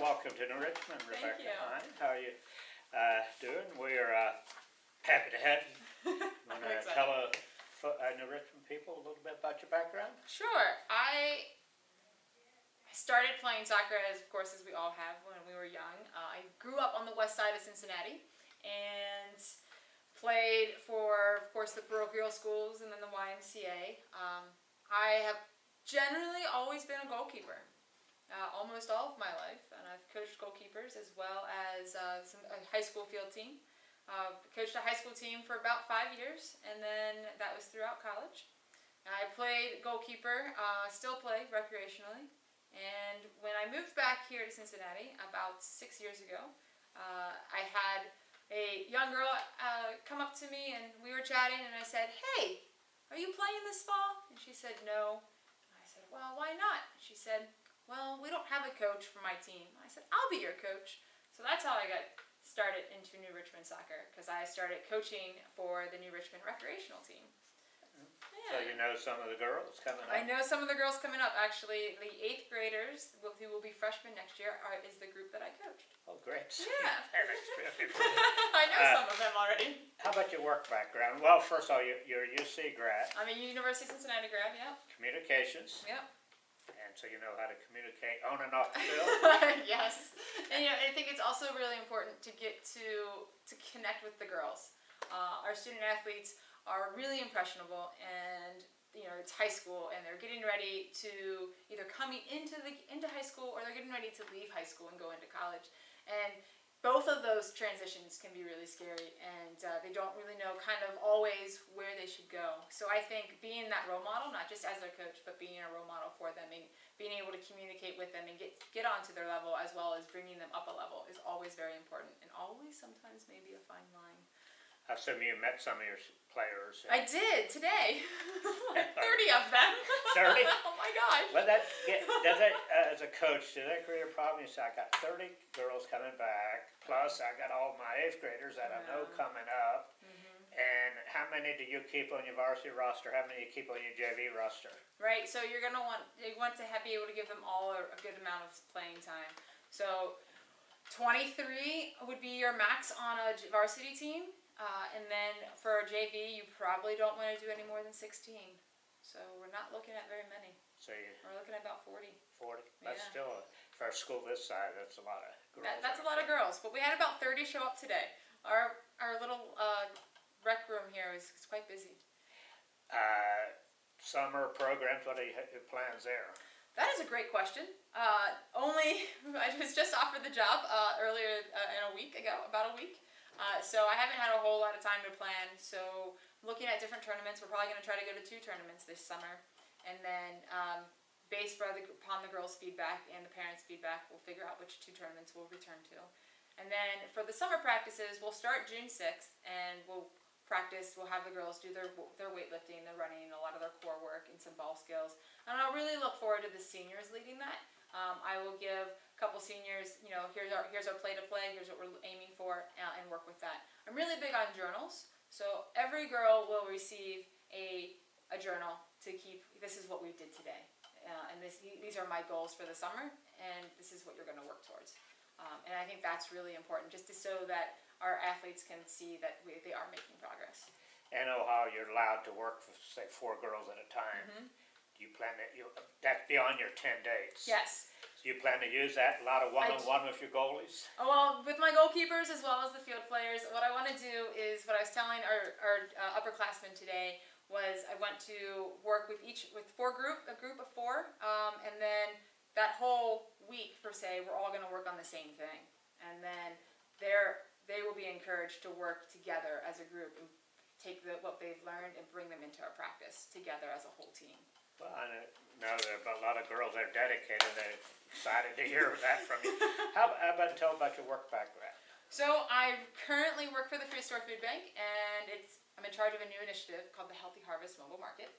welcome to New Richmond, Rebecca you. Heine. How are you doing? We're happy to have you. Want to tell New Richmond people a little bit about your background? Sure. I started playing soccer, of course, as we all have when we were young. I grew up on the west side of Cincinnati and played for, of course, the parochial schools and then the YMCA. I have generally always been a goalkeeper. Almost all of my life, and I've coached goalkeepers as well as a high school field team. Coached a high school team for about 5 years, and then that was throughout college. I played goalkeeper, still play recreationally, and when I moved back here to Cincinnati about 6 years ago, I had a young girl come up to me, and we were chatting, and I said, "Hey, are you playing this fall?" And she said, "No." And I said, "Well, why not?" She said, "Well, we don't have a coach for my team." I said, "I'll be your coach." So that's how I got started into New Richmond soccer, because I started coaching for the New Richmond recreational team. So you know some of the girls coming up? I know some of the girls coming up. Actually, the 8th graders, who will be freshmen next year, is the group that I coached. Oh, great. Yeah. I I know some of them already. How about your work background? Well, first of all, you're a UC grad. I'm a University of Cincinnati grad, yeah. Communications. Yep. And so you know how to communicate on and off the field? Yes. And I think it's also really important to get to connect with the girls. Our student athletes are really impressionable, and it's high school, and they're getting ready to either coming into high school, or they're getting ready to leave high school and go into college. And both of those transitions can be really scary, and they don't really know kind of always where they should go. So I think being that role model, not just as their coach, but being a role model for them, and being able to communicate with them and get onto their level, as well as bringing them up a level, is always very important, and always sometimes maybe a fine line. I assume you met some of your players. I did today. 30 of them. 30? Oh my gosh. Well, as a coach, did that create a problem? You say, I got 30 girls coming back, plus I got all my 8th graders that I know coming up. And how many do you keep on your varsity roster? How many do you keep on your JV roster? Right, so you want to be able to give them all a good amount of playing time. So 23 would be your max on a varsity team. And then for a JV, you probably don't want to do any more than 16. So we're not looking at very many. So we're looking at about 40. 40? That's still, for a school this size, that's a lot of girls. That's a lot of girls. But we had about 30 show up today. Our little rec room here is quite busy. Summer programs, what are your plans there? That is a great question. I was just offered the job earlier in about a week. So I haven't had a whole lot of time to plan. So looking at different tournaments, we're probably going to try to go to 2 tournaments this summer. And then based upon the girls' feedback and the parents' feedback, we'll figure out which 2 tournaments we'll return to. And then for the summer practices, we'll start June 6th, and we'll have the girls do their weightlifting, their running, a lot of their core work, and some ball skills. And I'll really look forward to the seniors leading that. I will give a couple seniors, here's our play-to-play, here's what we're aiming for, and work with that. I'm really big on journals, so every girl will receive a journal to keep, this is what we did today, and these are my goals for the summer, and this is what you're going to work towards. And I think that's really important, just so that our athletes can see that they are making progress. And how you're allowed to work for, say, 4 girls at a time. Do you plan that's beyond your 10 days? Yes. So you plan to use that, a lot of one-on-one with your goalies? Oh, well, with my goalkeepers as well as the field players, what I want to do is, what I was telling our upperclassmen today, was I want to work with a group of 4, and then that whole week, per se, we're all going to work on the same thing. And then they will be encouraged to work together as a group and take what they've learned and bring them into our practice together as a whole team. Well, I know there are a lot of girls that are dedicated. They're excited to hear that from you. How about tell about your work background? So I currently work for the Free Store Food Bank, and I'm in charge of a new initiative called the Healthy Harvest Mobile Market,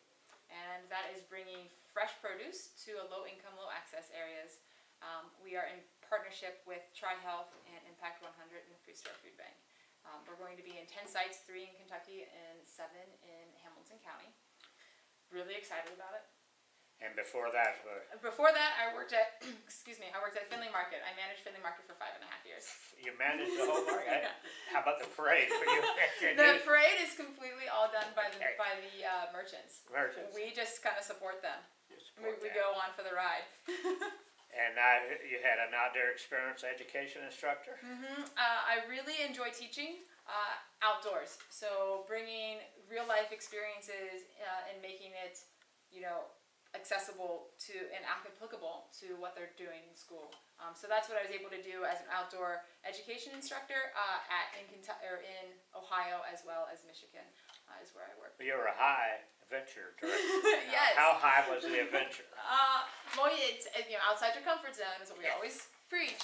and that is bringing fresh produce to low-income, low-access areas. We are in partnership with Tri-Health and Impact 100 and the Free Store Food Bank. We're going to be in 10 sites, 3 in Kentucky and 7 in Hamilton County. Really excited about it. And before that, Before that, I worked at, excuse me, I worked at Findlay Market. I managed Findlay Market for 5.5 years. you managed the whole market. How about the parade? Were you, The parade is completely all done by the Okay. merchants. merchants? We just kind of support them. You support We that. go on for the ride. And now you had an outdoor experience education instructor? I really enjoy teaching outdoors. So bringing real life experiences and making it, accessible to and applicable to what they're doing in school. So that's what I was able to do as an outdoor education instructor in Ohio as well as Michigan is where I work. You were a high adventure director. Yes. How high was the adventure? Well, it's outside your comfort zone is what we always preach.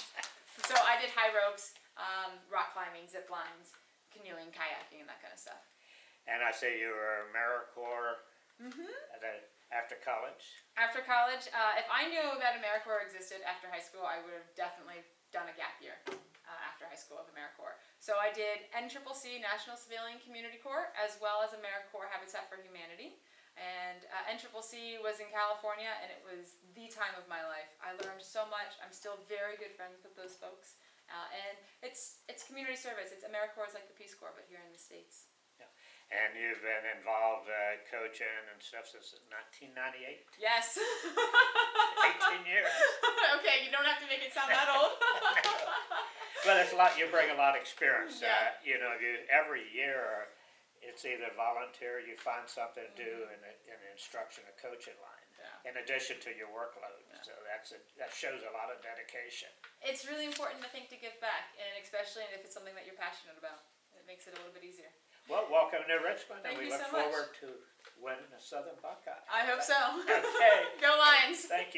So I did high ropes, rock climbing, zip lines, canoeing, kayaking, and that kind of stuff. And I say you were AmeriCorps after college? After college, if I knew that AmeriCorps existed after high school, I would have definitely done a gap year after high school of AmeriCorps. So I did NCCC, National Civilian Community Corps, as well as AmeriCorps Habitat for Humanity. And NCCC was in California, and it was the time of my life. I learned so much. I'm still very good friends with those folks. And it's community service. It's AmeriCorps is like the Peace Corps, but here in the States. And you've been involved coaching and stuff since 1998? Yes. 18 years. Okay, you don't have to make it sound that old. Well, it's a lot. You bring a lot of experience. Yeah. Every year, it's either volunteer, you find something to do in an instruction or coaching line, in addition to your workload. Yeah. So that shows a lot of dedication. It's really important, I think, to give back, and especially if it's something that you're passionate about. It makes it a little bit easier. Well, welcome to Richmond, Thank and we you look so much. forward to winning a Southern Buckeye. I hope so. Okay. Go Lions! Thank you.